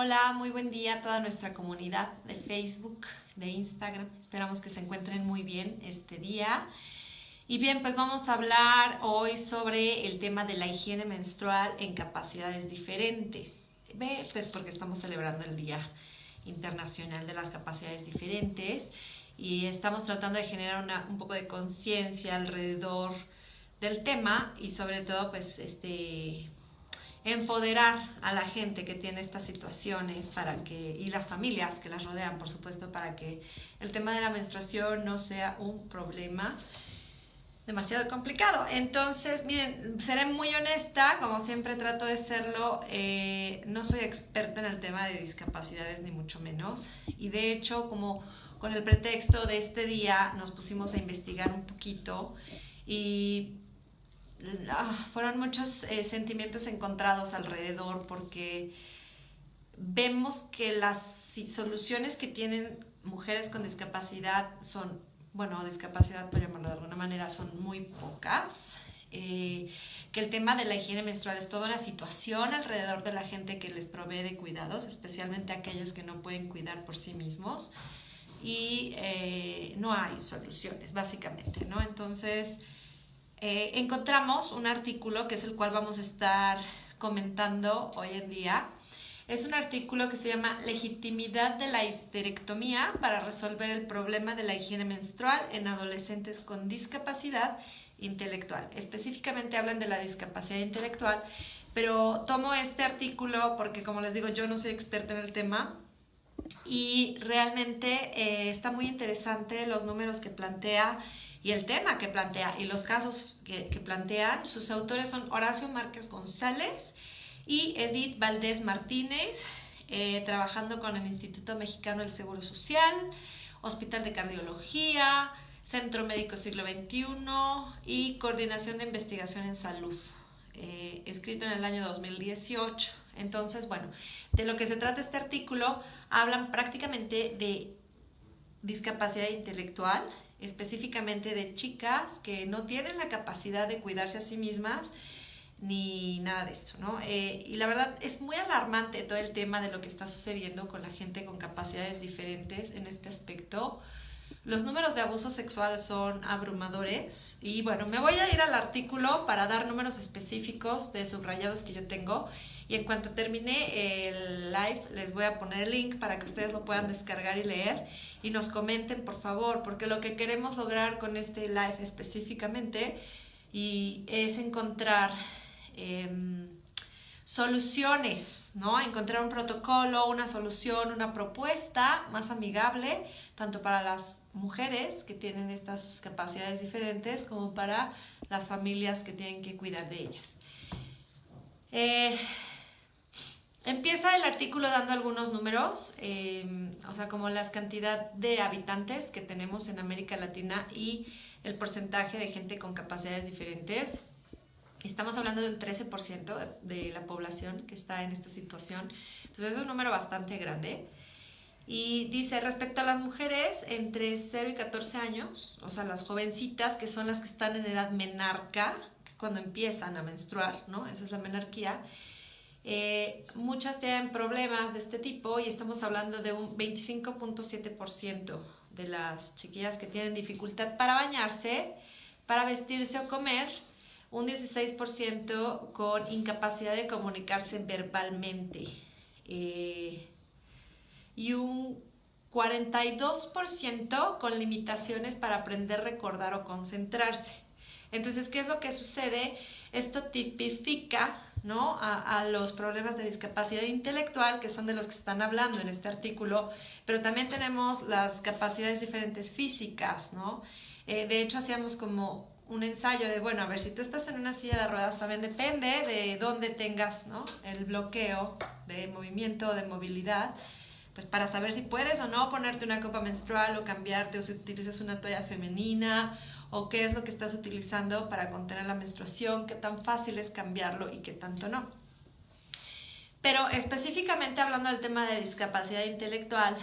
Hola, muy buen día a toda nuestra comunidad de Facebook, de Instagram. Esperamos que se encuentren muy bien este día. Y bien, pues vamos a hablar hoy sobre el tema de la higiene menstrual en capacidades diferentes. Pues porque estamos celebrando el Día Internacional de las Capacidades Diferentes y estamos tratando de generar un poco de conciencia alrededor del tema y sobre todo pues empoderar a la gente que tiene estas situaciones y las familias que las rodean, por supuesto, para que el tema de la menstruación no sea un problema demasiado complicado. Entonces, miren, seré muy honesta, como siempre trato de serlo, no soy experta en el tema de discapacidades ni mucho menos, y de hecho, como con el pretexto de este día nos pusimos a investigar un poquito y fueron muchos sentimientos encontrados alrededor porque vemos que las soluciones que tienen mujeres con discapacidad son, bueno, discapacidad por llamarlo de alguna manera, son muy pocas. Que el tema de la higiene menstrual es toda una situación alrededor de la gente que les provee de cuidados, especialmente aquellos que no pueden cuidar por sí mismos, y no hay soluciones, básicamente, ¿no? Entonces, encontramos un artículo que es el cual vamos a estar comentando hoy en día. Es un artículo que se llama Legitimidad de la histerectomía para resolver el problema de la higiene menstrual en adolescentes con discapacidad intelectual. Específicamente hablan de la discapacidad intelectual, pero tomo este artículo porque, como les digo, yo no soy experta en el tema y realmente está muy interesante los números que plantea y el tema que plantea y los casos que plantean. Sus autores son Horacio Márquez González y Edith Valdés Martínez, trabajando con el Instituto Mexicano del Seguro Social, Hospital de Cardiología, Centro Médico Siglo XXI y Coordinación de Investigación en Salud, escrito en el año 2018. Entonces, bueno, de lo que se trata este artículo, hablan prácticamente de discapacidad intelectual, específicamente de chicas que no tienen la capacidad de cuidarse a sí mismas ni nada de esto, ¿no? Y la verdad es muy alarmante todo el tema de lo que está sucediendo con la gente con capacidades diferentes en este aspecto. Los números de abuso sexual son abrumadores y bueno, me voy a ir al artículo para dar números específicos de subrayados que yo tengo y en cuanto termine el live les voy a poner el link para que ustedes lo puedan descargar y leer y nos comenten, por favor, porque lo que queremos lograr con este live específicamente es encontrar soluciones, ¿no? Encontrar un protocolo, una solución, una propuesta más amigable, tanto para las mujeres que tienen estas capacidades diferentes como para las familias que tienen que cuidar de ellas. Empieza el artículo dando algunos números, o sea, como la cantidad de habitantes que tenemos en América Latina y el porcentaje de gente con capacidades diferentes. Estamos hablando del 13% de la población que está en esta situación. Entonces es un número bastante grande. Y dice, respecto a las mujeres entre 0 y 14 años, o sea, las jovencitas que son las que están en edad menarca, que es cuando empiezan a menstruar, ¿no? Esa es la menarquía. Muchas tienen problemas de este tipo y estamos hablando de un 25.7% de las chiquillas que tienen dificultad para bañarse, para vestirse o comer, un 16% con incapacidad de comunicarse verbalmente y un 42% con limitaciones para aprender, recordar o concentrarse. Entonces, ¿qué es lo que sucede? Esto tipifica, ¿no?, a los problemas de discapacidad intelectual, que son de los que están hablando en este artículo, pero también tenemos las capacidades diferentes físicas, ¿no? De hecho, hacíamos como un ensayo de, bueno, a ver, si tú estás en una silla de ruedas, también depende de dónde tengas, ¿no?, el bloqueo de movimiento o de movilidad, pues para saber si puedes o no ponerte una copa menstrual o cambiarte, o si utilizas una toalla femenina, o qué es lo que estás utilizando para contener la menstruación, qué tan fácil es cambiarlo y qué tanto no. Pero específicamente hablando del tema de discapacidad intelectual,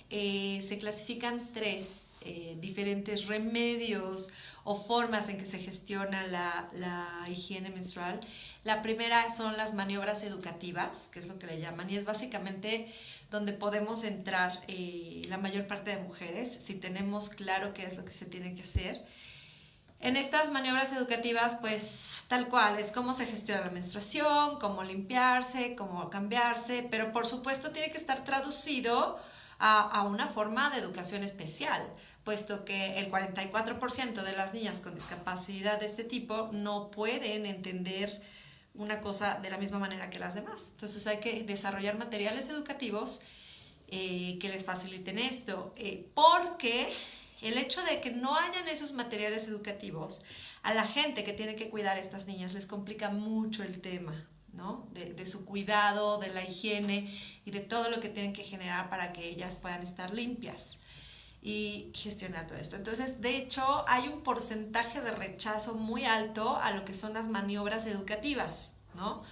se clasifican tres diferentes remedios o formas en que se gestiona la higiene menstrual. La primera son las maniobras educativas, que es lo que le llaman, y es básicamente donde podemos entrar la mayor parte de mujeres, si tenemos claro qué es lo que se tiene que hacer. En estas maniobras educativas, pues tal cual, es cómo se gestiona la menstruación, cómo limpiarse, cómo cambiarse, pero por supuesto tiene que estar traducido a una forma de educación especial, puesto que el 44% de las niñas con discapacidad de este tipo no pueden entender una cosa de la misma manera que las demás. Entonces hay que desarrollar materiales educativos que les faciliten esto, porque el hecho de que no hayan esos materiales educativos, a la gente que tiene que cuidar a estas niñas les complica mucho el tema, ¿no? De su cuidado, de la higiene y de todo lo que tienen que generar para que ellas puedan estar limpias y gestionar todo esto. Entonces, de hecho, hay un porcentaje de rechazo muy alto a lo que son las maniobras educativas, ¿no?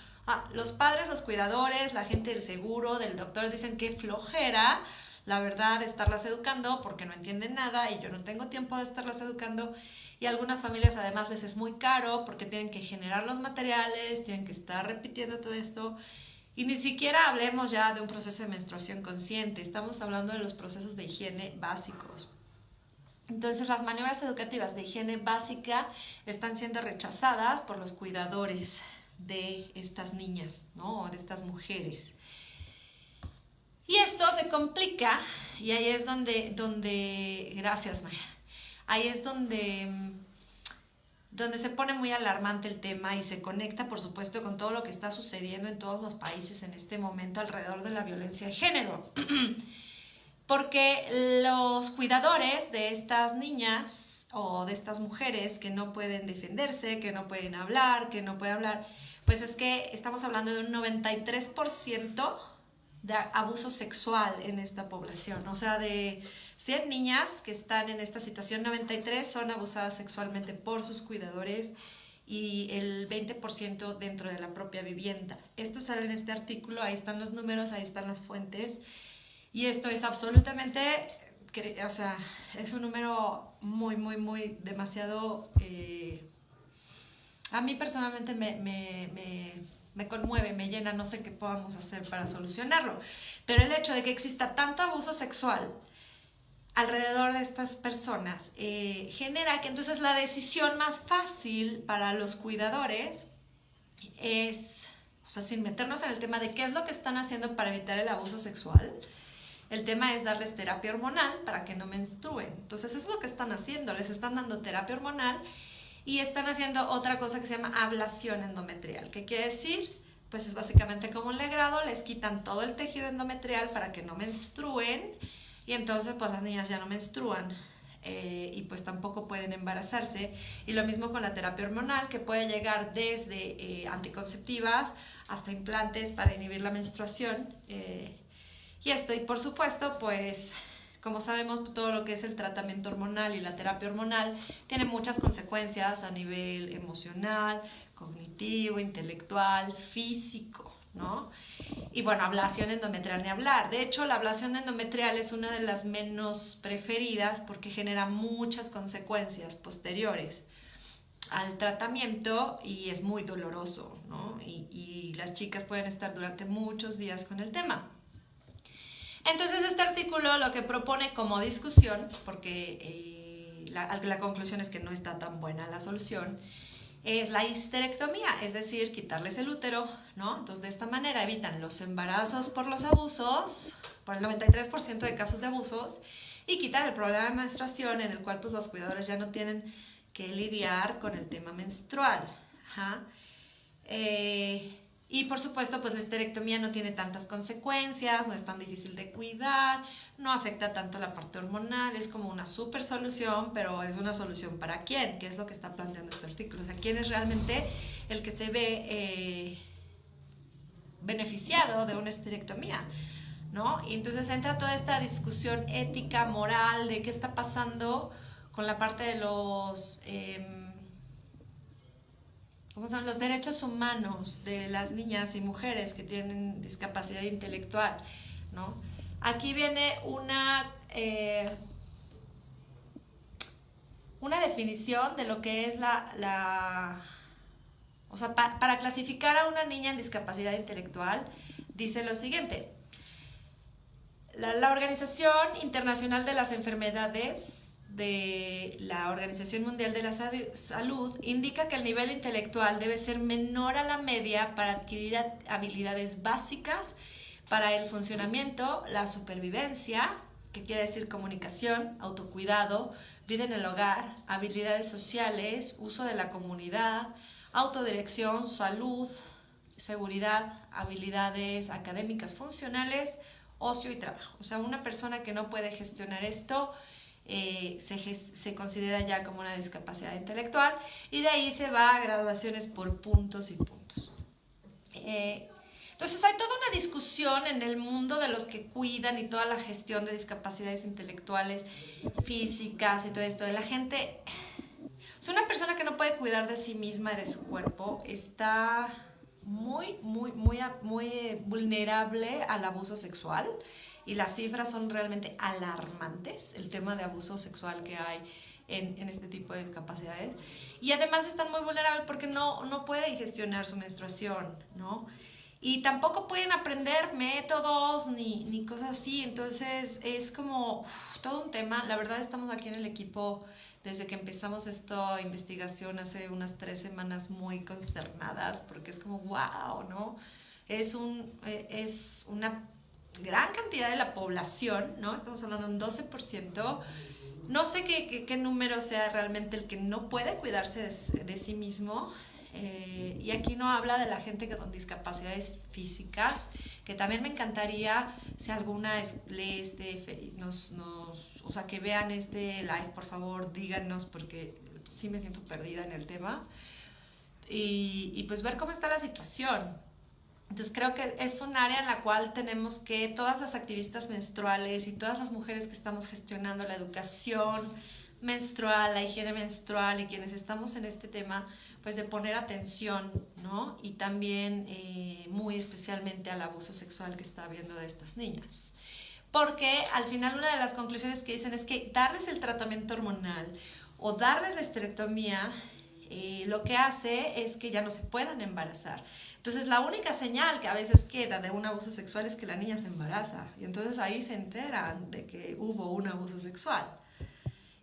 Los padres, los cuidadores, la gente del seguro, del doctor dicen que flojera, la verdad, estarlas educando porque no entienden nada y yo no tengo tiempo de estarlas educando. Y a algunas familias además les es muy caro porque tienen que generar los materiales, tienen que estar repitiendo todo esto. Y ni siquiera hablemos ya de un proceso de menstruación consciente, estamos hablando de los procesos de higiene básicos. Entonces las maniobras educativas de higiene básica están siendo rechazadas por los cuidadores de estas niñas, ¿no? O de estas mujeres. Y esto se complica y ahí es donde gracias Maya, ahí es donde se pone muy alarmante el tema y se conecta, por supuesto, con todo lo que está sucediendo en todos los países en este momento alrededor de la violencia de género. Porque los cuidadores de estas niñas o de estas mujeres que no pueden defenderse, que no pueden hablar, pues es que estamos hablando de un 93% de abuso sexual en esta población. O sea, de 100 niñas que están en esta situación, 93 son abusadas sexualmente por sus cuidadores y el 20% dentro de la propia vivienda. Esto sale en este artículo, ahí están los números, ahí están las fuentes. Y esto es absolutamente, o sea, es un número muy demasiado... a mí personalmente me conmueve, me llena, no sé qué podamos hacer para solucionarlo. Pero el hecho de que exista tanto abuso sexual alrededor de estas personas genera que entonces la decisión más fácil para los cuidadores es, o sea, sin meternos en el tema de qué es lo que están haciendo para evitar el abuso sexual, el tema es darles terapia hormonal para que no menstruen. Entonces eso es lo que están haciendo, les están dando terapia hormonal y están haciendo otra cosa que se llama ablación endometrial. ¿Qué quiere decir? Pues es básicamente como un legrado, les quitan todo el tejido endometrial para que no menstruen y entonces pues las niñas ya no menstruan y pues tampoco pueden embarazarse. Y lo mismo con la terapia hormonal, que puede llegar desde anticonceptivas hasta implantes para inhibir la menstruación. Y esto, y por supuesto, pues como sabemos, todo lo que es el tratamiento hormonal y la terapia hormonal tiene muchas consecuencias a nivel emocional, cognitivo, intelectual, físico, ¿no? Y bueno, ablación endometrial ni hablar. De hecho, la ablación endometrial es una de las menos preferidas porque genera muchas consecuencias posteriores al tratamiento y es muy doloroso, ¿no? Y las chicas pueden estar durante muchos días con el tema. Entonces este artículo lo que propone como discusión, porque la conclusión es que no está tan buena la solución, es la histerectomía, es decir, quitarles el útero, ¿no? Entonces de esta manera evitan los embarazos por los abusos, por el 93% de casos de abusos, y quitar el problema de menstruación en el cual pues, los cuidadores ya no tienen que lidiar con el tema menstrual. Ajá. Y por supuesto, pues la histerectomía no tiene tantas consecuencias, no es tan difícil de cuidar, no afecta tanto la parte hormonal, es como una super solución, pero es una solución para quién, que es lo que está planteando este artículo. O sea, quién es realmente el que se ve beneficiado de una histerectomía, ¿no? Y entonces entra toda esta discusión ética, moral, de qué está pasando con la parte de los... ¿cómo son los derechos humanos de las niñas y mujeres que tienen discapacidad intelectual, ¿no? Aquí viene una definición de lo que es O sea, para clasificar a una niña en discapacidad intelectual, dice lo siguiente. La Organización Internacional de las Enfermedades de la Organización Mundial de la Salud indica que el nivel intelectual debe ser menor a la media para adquirir habilidades básicas para el funcionamiento, la supervivencia, que quiere decir comunicación, autocuidado, vida en el hogar, habilidades sociales, uso de la comunidad, autodirección, salud, seguridad, habilidades académicas funcionales, ocio y trabajo. O sea, una persona que no puede gestionar esto se considera ya como una discapacidad intelectual, y de ahí se va a graduaciones por puntos y puntos. Entonces hay toda una discusión en el mundo de los que cuidan y toda la gestión de discapacidades intelectuales, físicas y todo esto. De la gente, o sea, una persona que no puede cuidar de sí misma y de su cuerpo está muy vulnerable al abuso sexual, y las cifras son realmente alarmantes, el tema de abuso sexual que hay en este tipo de discapacidades. Y además están muy vulnerables porque no pueden gestionar su menstruación, ¿no? Y tampoco pueden aprender métodos ni cosas así. Entonces es como todo un tema. La verdad, estamos aquí en el equipo desde que empezamos esta investigación hace unas 3 semanas muy consternadas, porque es como wow, ¿no? Es una gran cantidad de la población, ¿no? Estamos hablando de un 12%. No sé qué número sea realmente el que no puede cuidarse de sí mismo. Y aquí no habla de la gente con discapacidades físicas, que también me encantaría, si alguna o sea, que vean este live, por favor, díganos, porque sí me siento perdida en el tema. Y pues ver cómo está la situación. Entonces creo que es un área en la cual tenemos que, todas las activistas menstruales y todas las mujeres que estamos gestionando la educación menstrual, la higiene menstrual, y quienes estamos en este tema, pues de poner atención, ¿no? Y también muy especialmente al abuso sexual que está habiendo de estas niñas. Porque al final una de las conclusiones que dicen es que darles el tratamiento hormonal o darles la esterectomía lo que hace es que ya no se puedan embarazar. Entonces la única señal que a veces queda de un abuso sexual es que la niña se embaraza, y entonces ahí se enteran de que hubo un abuso sexual.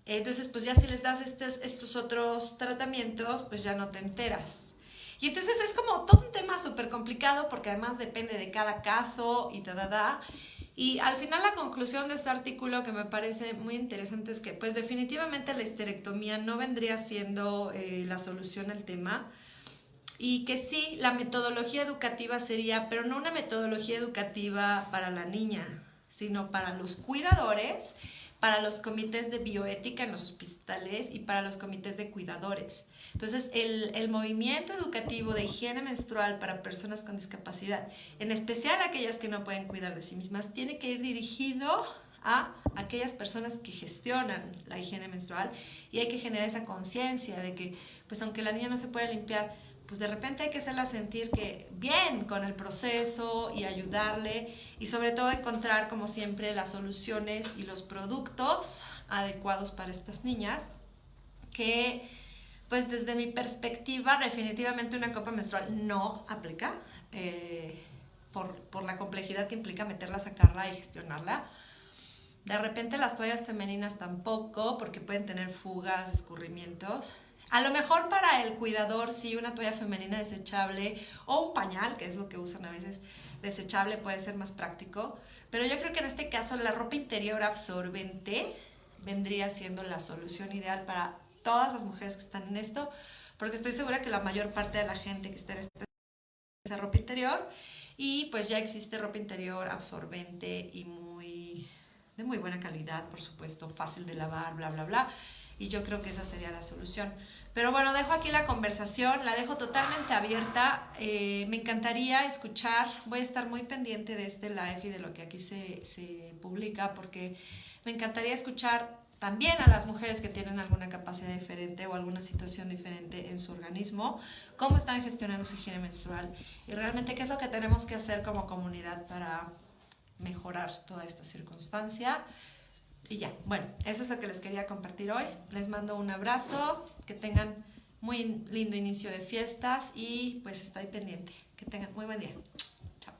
Entonces pues ya si les das estos otros tratamientos, pues ya no te enteras. Y entonces es como todo un tema súper complicado, porque además depende de cada caso y Y al final la conclusión de este artículo, que me parece muy interesante, es que pues definitivamente la histerectomía no vendría siendo la solución al tema, y que sí, la metodología educativa sería, pero no una metodología educativa para la niña, sino para los cuidadores, para los comités de bioética en los hospitales y para los comités de cuidadores. Entonces, el movimiento educativo de higiene menstrual para personas con discapacidad, en especial aquellas que no pueden cuidar de sí mismas, tiene que ir dirigido a aquellas personas que gestionan la higiene menstrual, y hay que generar esa conciencia de que, pues aunque la niña no se pueda limpiar, pues de repente hay que hacerla sentir que bien con el proceso y ayudarle, y sobre todo encontrar, como siempre, las soluciones y los productos adecuados para estas niñas, que pues desde mi perspectiva definitivamente una copa menstrual no aplica, por la complejidad que implica meterla, sacarla y gestionarla. De repente las toallas femeninas tampoco, porque pueden tener fugas, escurrimientos. A lo mejor para el cuidador sí, una toalla femenina desechable o un pañal, que es lo que usan a veces, desechable, puede ser más práctico. Pero yo creo que en este caso la ropa interior absorbente vendría siendo la solución ideal para todas las mujeres que están en esto, porque estoy segura que la mayor parte de la gente que está en esa ropa interior, y pues ya existe ropa interior absorbente y de muy buena calidad, por supuesto, fácil de lavar, bla, bla, bla. Y yo creo que esa sería la solución. Pero bueno, dejo aquí la conversación, la dejo totalmente abierta. Me encantaría escuchar, voy a estar muy pendiente de este live y de lo que aquí se publica, porque me encantaría escuchar también a las mujeres que tienen alguna capacidad diferente o alguna situación diferente en su organismo, cómo están gestionando su higiene menstrual, y realmente qué es lo que tenemos que hacer como comunidad para mejorar toda esta circunstancia. Y ya, bueno, eso es lo que les quería compartir hoy. Les mando un abrazo, que tengan muy lindo inicio de fiestas y pues estoy pendiente. Que tengan muy buen día. Chao.